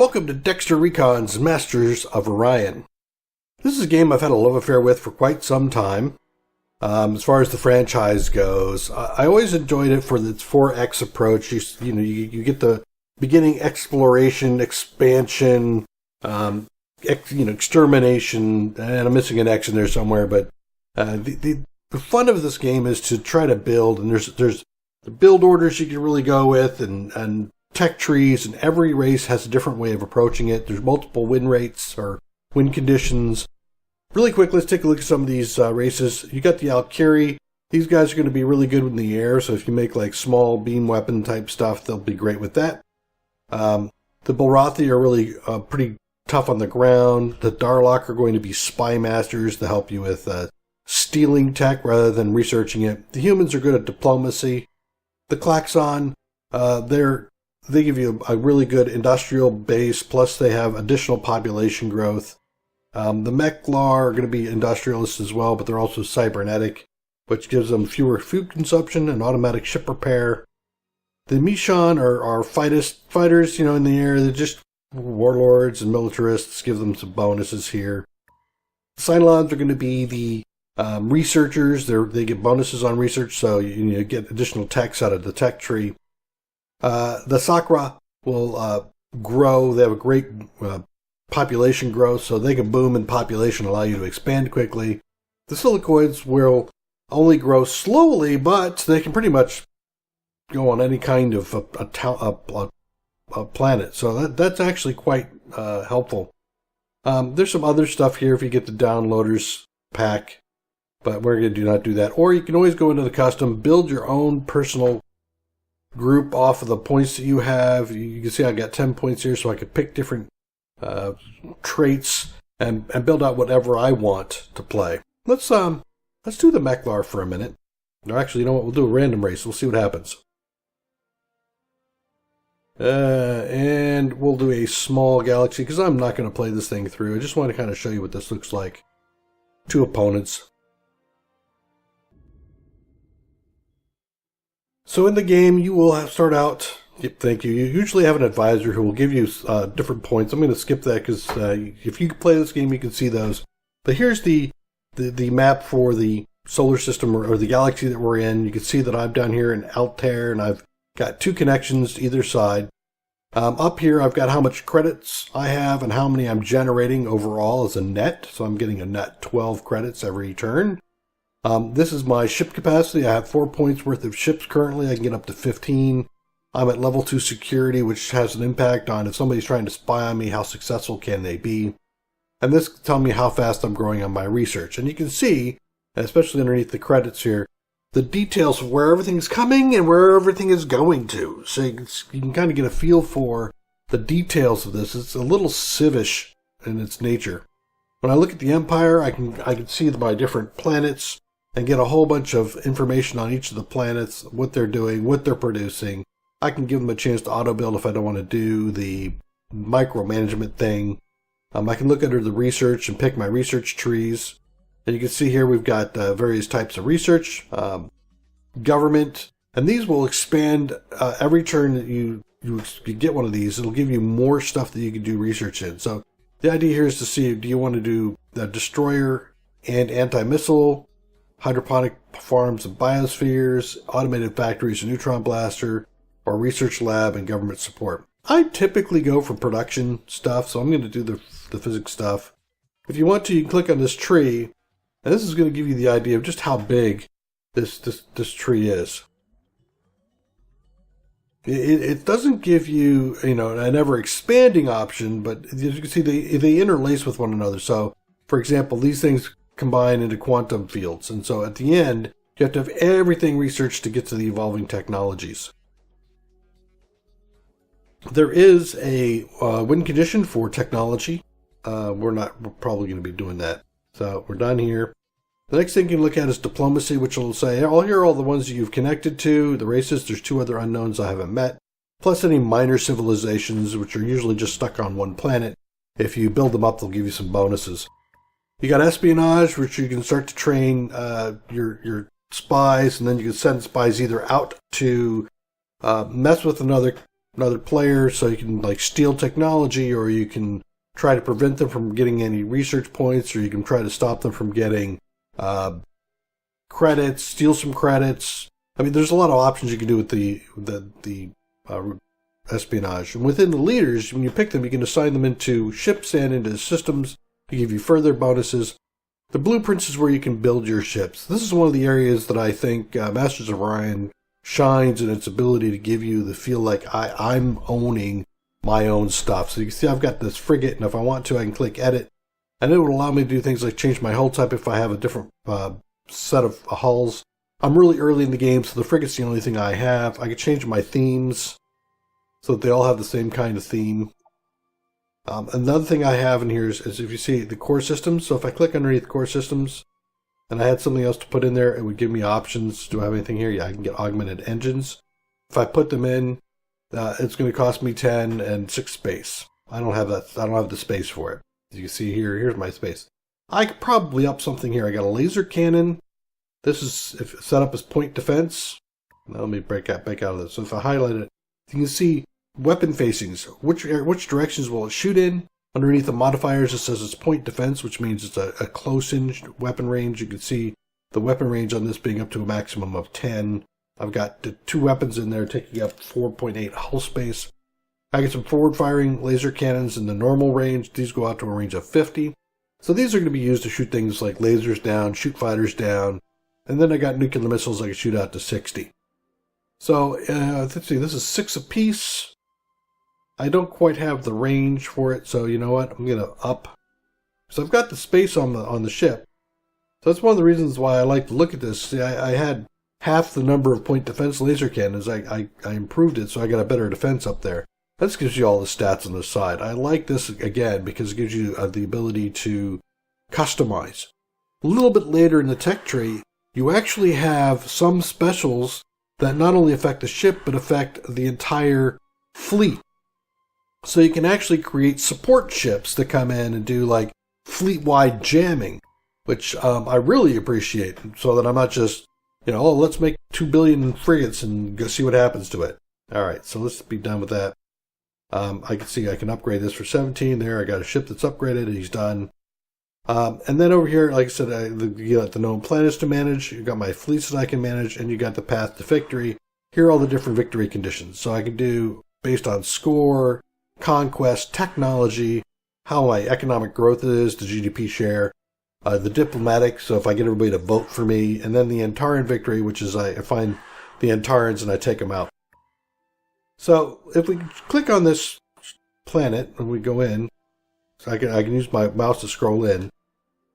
Welcome to Dextor Recons Masters of Orion. This is a game I've had a love affair with for quite some time. As far as the franchise goes, I always enjoyed it for its 4X approach. You get the beginning exploration, expansion, extermination, and I'm missing an X in there somewhere. But the fun of this game is to try to build, and there's the build orders you can really go with, and tech trees, and every race has a different way of approaching it. There's multiple win rates or win conditions. Really quick, let's take a look at some of these races. You got the Valkyrie. These guys are going to be really good in the air, so if you make like small beam weapon type stuff, they'll be great with that. The Bulrathi are really pretty tough on the ground. The Darlock are going to be spy masters to help you with stealing tech rather than researching it. The humans are good at diplomacy. The Klaxon, they give you a really good industrial base, plus they have additional population growth. The Mechlar are going to be industrialists as well, but they're also cybernetic, which gives them fewer food consumption and automatic ship repair. The Mishon are fighters, in the air. They're just warlords and militarists, give them some bonuses here. Cylons are going to be the researchers. They get bonuses on research, so you get additional techs out of the tech tree. The Sakra will grow. They have a great population growth, so they can boom in population, allow you to expand quickly. The Silicoids will only grow slowly, but they can pretty much go on any kind of a planet. So that's actually quite helpful. There's some other stuff here if you get the downloaders pack, but we're going to not do that. Or you can always go into the custom, build your own personal group off of the points that you have. You can see I got 10 points here, so I could pick different traits and build out whatever I want to play. Let's do the Mechlar for a minute. Or actually, you know what? We'll do a random race. We'll see what happens. And we'll do a small galaxy because I'm not going to play this thing through. I just want to kind of show you what this looks like. 2 opponents. So in the game, you will start out. Thank you. You usually have an advisor who will give you different points. I'm going to skip that because if you play this game, you can see those. But here's the map for the solar system or the galaxy that we're in. You can see that I'm down here in Altair, and I've got 2 connections to either side. Up here, I've got how much credits I have and how many I'm generating overall as a net. So I'm getting a net 12 credits every turn. This is my ship capacity. I have 4 points worth of ships currently. I can get up to 15. I'm at level 2 security, which has an impact on if somebody's trying to spy on me, how successful can they be. And this tells me how fast I'm growing on my research. And you can see, especially underneath the credits here, the details of where everything's coming and where everything is going to. So you can kind of get a feel for the details of this. It's a little civish in its nature. When I look at the Empire, I can see my different planets and get a whole bunch of information on each of the planets, what they're doing, what they're producing. I can give them a chance to auto-build if I don't want to do the micromanagement thing. I can look under the research and pick my research trees. And you can see here we've got various types of research, government, and these will expand every turn that you get one of these. It'll give you more stuff that you can do research in. So the idea here is to see, do you want to do the destroyer and anti-missile, hydroponic farms and biospheres, automated factories and neutron blaster, or research lab and government support. I typically go for production stuff, so I'm going to do the physics stuff. If you want to, you can click on this tree, and this is going to give you the idea of just how big this tree is. It doesn't give you, an ever-expanding option, but as you can see, they interlace with one another. So, for example, these things combine into quantum fields, and so at the end, you have to have everything researched to get to the evolving technologies. There is a win condition for technology. We're probably going to be doing that. So we're done here. The next thing you can look at is diplomacy, which will say, here are all the ones that you've connected to, the races. There's 2 other unknowns I haven't met, plus any minor civilizations, which are usually just stuck on one planet. If you build them up, they'll give you some bonuses. You got espionage, which you can start to train your spies, and then you can send spies either out to mess with another another player, so you can like steal technology, or you can try to prevent them from getting any research points, or you can try to stop them from getting credits, steal some credits. I mean, there's a lot of options you can do with the espionage. And within the leaders, when you pick them, you can assign them into ships and into systems to give you further bonuses. The blueprints is where you can build your ships. This is one of the areas that I think Masters of Orion shines in its ability to give you the feel like I'm owning my own stuff. So you can see I've got this frigate, and if I want to, I can click edit, and it would allow me to do things like change my hull type if I have a different set of hulls. I'm really early in the game, so the frigate's the only thing I have. I can change my themes so that they all have the same kind of theme. Another thing I have in here is if you see the core systems. So if I click underneath core systems and I had something else to put in there, it would give me options. Do I have anything here? Yeah, I can get augmented engines. If I put them in, it's going to cost me 10 and 6 space. I don't have that. I don't have the space for it. As you can see here, here's my space. I could probably up something here. I got a laser cannon. This is set up as point defense. Now let me back out of this. So if I highlight it, you can see weapon facings. Which directions will it shoot in? Underneath the modifiers, it says it's point defense, which means it's a close-in weapon range. You can see the weapon range on this being up to a maximum of 10. I've got 2 weapons in there taking up 4.8 hull space. I get some forward-firing laser cannons in the normal range. These go out to a range of 50. So these are going to be used to shoot things like lasers down, shoot fighters down. And then I got nuclear missiles I can shoot out to 60. So let's see, this is 6 apiece. I don't quite have the range for it, so you know what? I'm going to up. So I've got the space on the ship. So that's one of the reasons why I like to look at this. See, I had half the number of point defense laser cannons. I improved it, so I got a better defense up there. That gives you all the stats on the side. I like this, again, because it gives you the ability to customize. A little bit later in the tech tree, you actually have some specials that not only affect the ship, but affect the entire fleet. So you can actually create support ships that come in and do like fleet-wide jamming, which I really appreciate, so that I'm not just, oh, let's make 2 billion frigates and go see what happens to it. All right, so let's be done with that. I can see I can upgrade this for 17 there. I got a ship that's upgraded, and he's done. And then over here, like I said, you got the known planets to manage. You got my fleets that I can manage, and you got the path to victory. Here are all the different victory conditions. So I can do based on score, conquest, technology, how my economic growth is, the GDP share, the diplomatic, so if I get everybody to vote for me, and then the Antaran victory, which is I find the Antarans and I take them out. So if we click on this planet and we go in, so I can use my mouse to scroll in,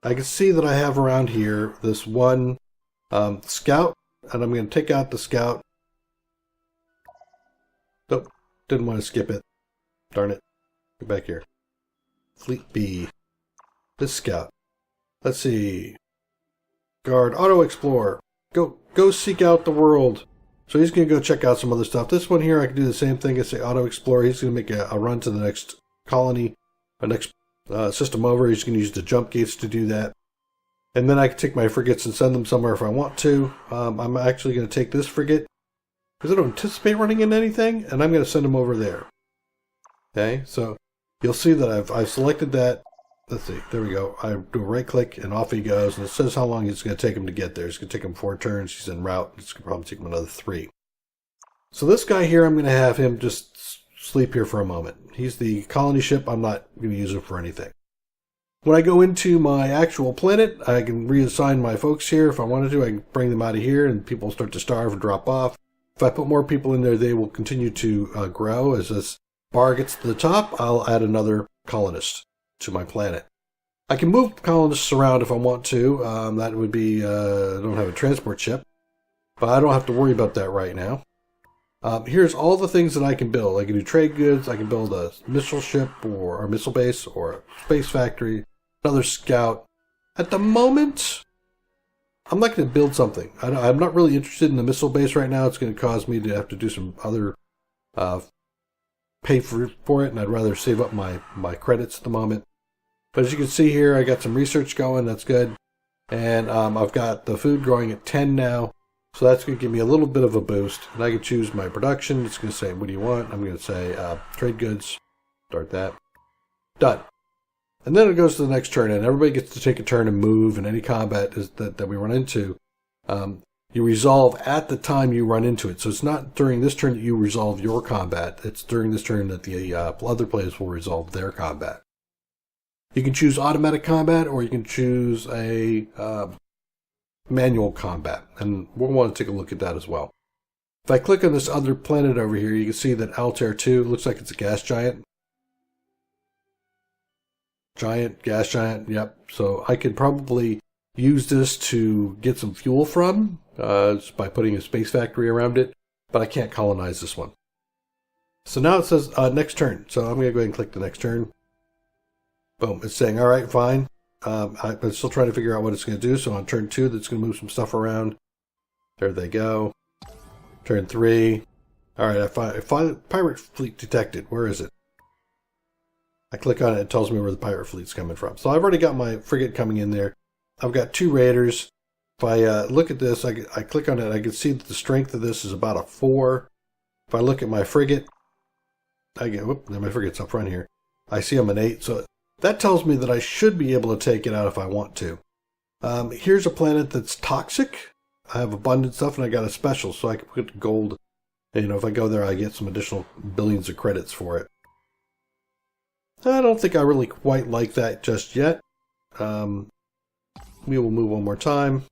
I can see that I have around here this one scout, and I'm going to take out the scout. Nope, didn't want to skip it. Darn it. Go back here. Fleet B. This scout. Let's see. Guard. Auto Explorer. Go seek out the world. So he's going to go check out some other stuff. This one here, I can do the same thing as say Auto Explorer. He's going to make a run to the next colony, the next system over. He's going to use the jump gates to do that. And then I can take my frigates and send them somewhere if I want to. I'm actually going to take this frigate because I don't anticipate running into anything, and I'm going to send him over there. Okay, so you'll see that I've selected that. Let's see, there we go. I do a right click and off he goes, and it says how long it's going to take him to get there. It's going to take him 4 turns. He's en route. It's going to probably take him another 3. So this guy here, I'm going to have him just sleep here for a moment. He's the colony ship. I'm not going to use him for anything. When I go into my actual planet, I can reassign my folks here. If I wanted to, I can bring them out of here, and people start to starve and drop off. If I put more people in there, they will continue to grow. As this bar gets to the top, I'll add another colonist to my planet. I can move colonists around if I want to. That would be, I don't have a transport ship, but I don't have to worry about that right now. Here's all the things that I can build. I can do trade goods. I can build a missile ship or a missile base or a space factory, another scout. At the moment, I'm not going to build something. I'm not really interested in the missile base right now. It's going to cause me to have to do some other pay for it, and I'd rather save up my credits at the moment. But as you can see here, I got some research going. That's good. And I've got the food growing at 10 now. So that's going to give me a little bit of a boost. And I can choose my production. It's going to say, what do you want? I'm going to say trade goods. Start that. Done. And then it goes to the next turn, and everybody gets to take a turn and move. And any combat that we run into, you resolve at the time you run into it. So it's not during this turn that you resolve your combat. It's during this turn that the other players will resolve their combat. You can choose automatic combat, or you can choose a manual combat. And we'll want to take a look at that as well. If I click on this other planet over here, you can see that Altair 2 looks like it's a gas giant. Gas giant, yep. So I could probably use this to get some fuel from just by putting a space factory around it, but I can't colonize this one. So now it says next turn. So I'm going to go ahead and click the next turn. Boom, it's saying, all right, fine. I'm still trying to figure out what it's going to do. So on turn 2, that's going to move some stuff around. There they go. Turn 3. All right, I find pirate fleet detected. Where is it? I click on it, it tells me where the pirate fleet's coming from. So I've already got my frigate coming in there. I've got 2 raiders. If I look at this, I click on it, I can see that the strength of this is about a 4. If I look at my frigate, my frigate's up front here. I see I'm an 8, so that tells me that I should be able to take it out if I want to. Here's a planet that's toxic. I have abundant stuff, and I got a special, so I can put gold. And, if I go there, I get some additional billions of credits for it. I don't think I really quite like that just yet. We will move one more time.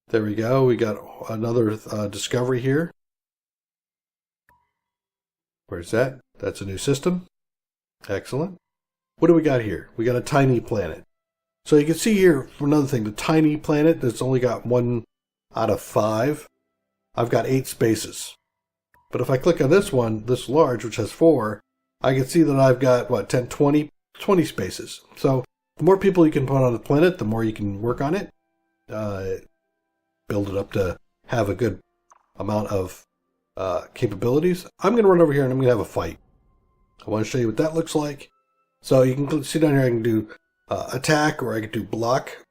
There we go. We got another discovery here. Where's that? That's a new system. Excellent. What do we got here? We got a tiny planet. So you can see here, for another thing, the tiny planet that's only got 1 out of 5. I've got 8 spaces. But if I click on this one, this large, which has 4, I can see that I've got, 20 spaces. So the more people you can put on the planet, the more you can work on it. Build it up to have a good amount of capabilities. I'm going to run over here and I'm going to have a fight. I want to show you what that looks like. So you can see down here, I can do attack, or I can do block,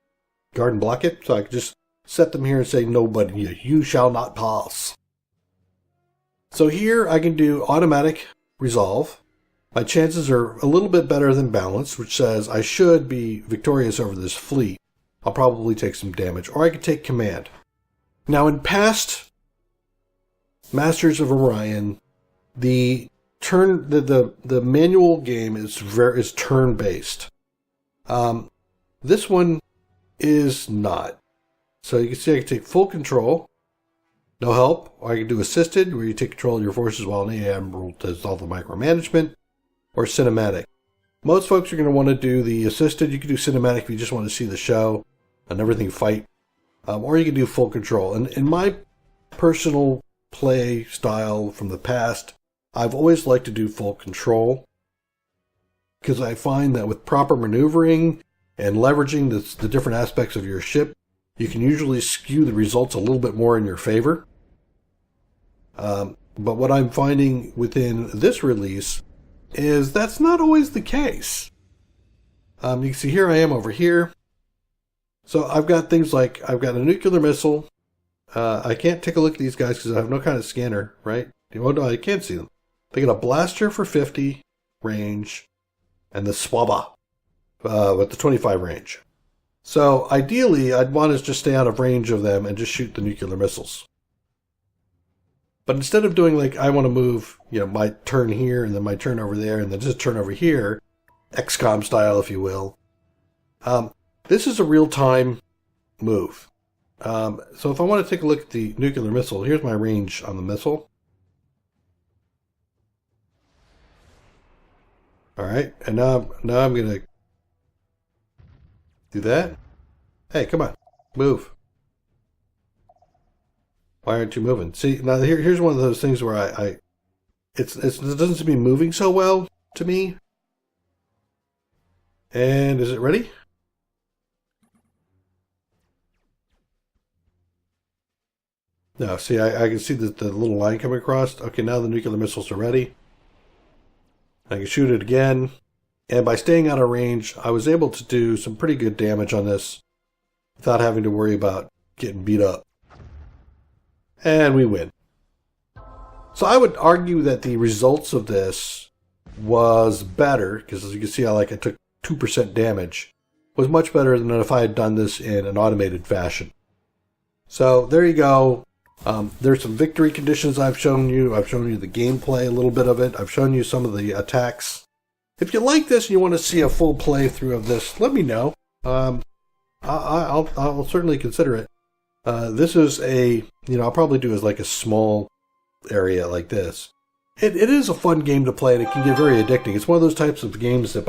guard and block it. So I can just set them here and say, nobody, you shall not pass. So here I can do automatic resolve. My chances are a little bit better than balanced, which says I should be victorious over this fleet. I'll probably take some damage, or I could take command. Now in past Masters of Orion, the manual game is turn based. This one is not. So you can see I can take full control. No help, or I can do assisted, where you take control of your forces while an admiral does all the micromanagement, or cinematic. Most folks are going to want to do the assisted. You can do cinematic if you just want to see the show and everything fight, or you can do full control. And in my personal play style from the past, I've always liked to do full control, because I find that with proper maneuvering and leveraging the different aspects of your ship, you can usually skew the results a little bit more in your favor. But what I'm finding within this release is that's not always the case. You can see here I am over here. So I've got things like, I've got a nuclear missile. I can't take a look at these guys because I have no kind of scanner, right? Oh no, I can't see them. They got a blaster for 50 range and the Swaba with the 25 range. So ideally, I'd want to just stay out of range of them and just shoot the nuclear missiles. But instead of doing like, I want to move, my turn here and then my turn over there and then just turn over here, XCOM style, if you will, this is a real-time move. So if I want to take a look at the nuclear missile, here's my range on the missile. All right, and now I'm going to do that. Hey, come on, move. Why aren't you moving? See, now here's one of those things where it doesn't seem to be moving so well to me. And is it ready? No, see, I can see the little line coming across. Okay, now the nuclear missiles are ready. I can shoot it again. And by staying out of range, I was able to do some pretty good damage on this. without having to worry about getting beat up. And we win. So I would argue that the results of this was better, because as you can see, I took 2% damage, was much better than if I had done this in an automated fashion. So there you go. There's some victory conditions I've shown you. I've shown you the gameplay, a little bit of it. I've shown you some of the attacks. If you like this and you want to see a full playthrough of this, let me know. I'll certainly consider it. This is I'll probably do as like a small area like this. It is a fun game to play, and it can get very addicting. It's one of those types of games that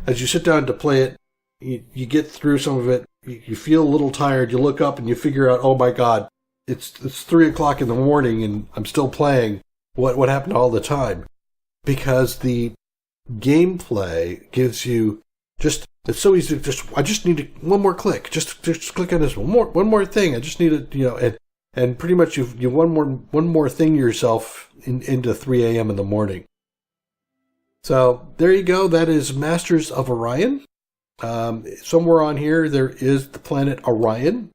as you sit down to play it, you get through some of it, you feel a little tired, you look up and you figure out, oh my God, it's 3 o'clock in the morning and I'm still playing. What happened all the time? Because the gameplay gives you it's so easy to I just need one more click. Just click on this one more thing. I just need to, and pretty much you one more thing yourself into 3 a.m. in the morning. So there you go. That is Masters of Orion. Somewhere on here there is the planet Orion.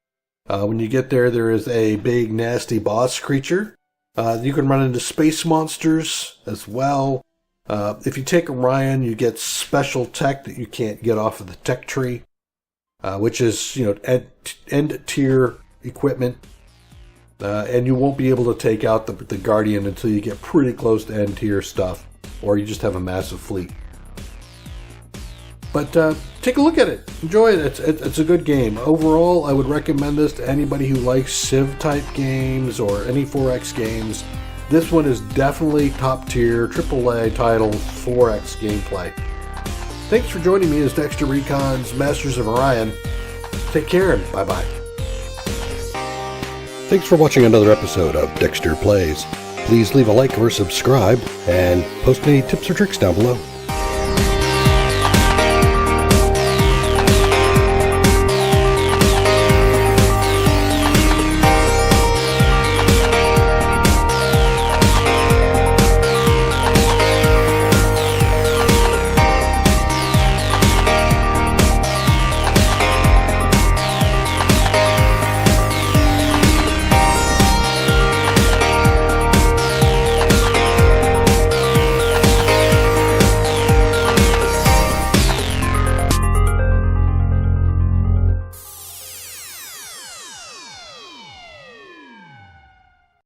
When you get there, there is a big nasty boss creature. You can run into space monsters as well. If you take Orion, you get special tech that you can't get off of the tech tree, which is end tier equipment. And you won't be able to take out the Guardian until you get pretty close to end tier stuff, or you just have a massive fleet. But take a look at it. Enjoy it. It's a good game. Overall, I would recommend this to anybody who likes Civ-type games or any 4X games. This one is definitely top tier, AAA title, 4X gameplay. Thanks for joining me as Dextor Recons Masters of Orion. Take care and bye-bye. Thanks for watching another episode of Dextor Plays. Please leave a like or subscribe and post any tips or tricks down below.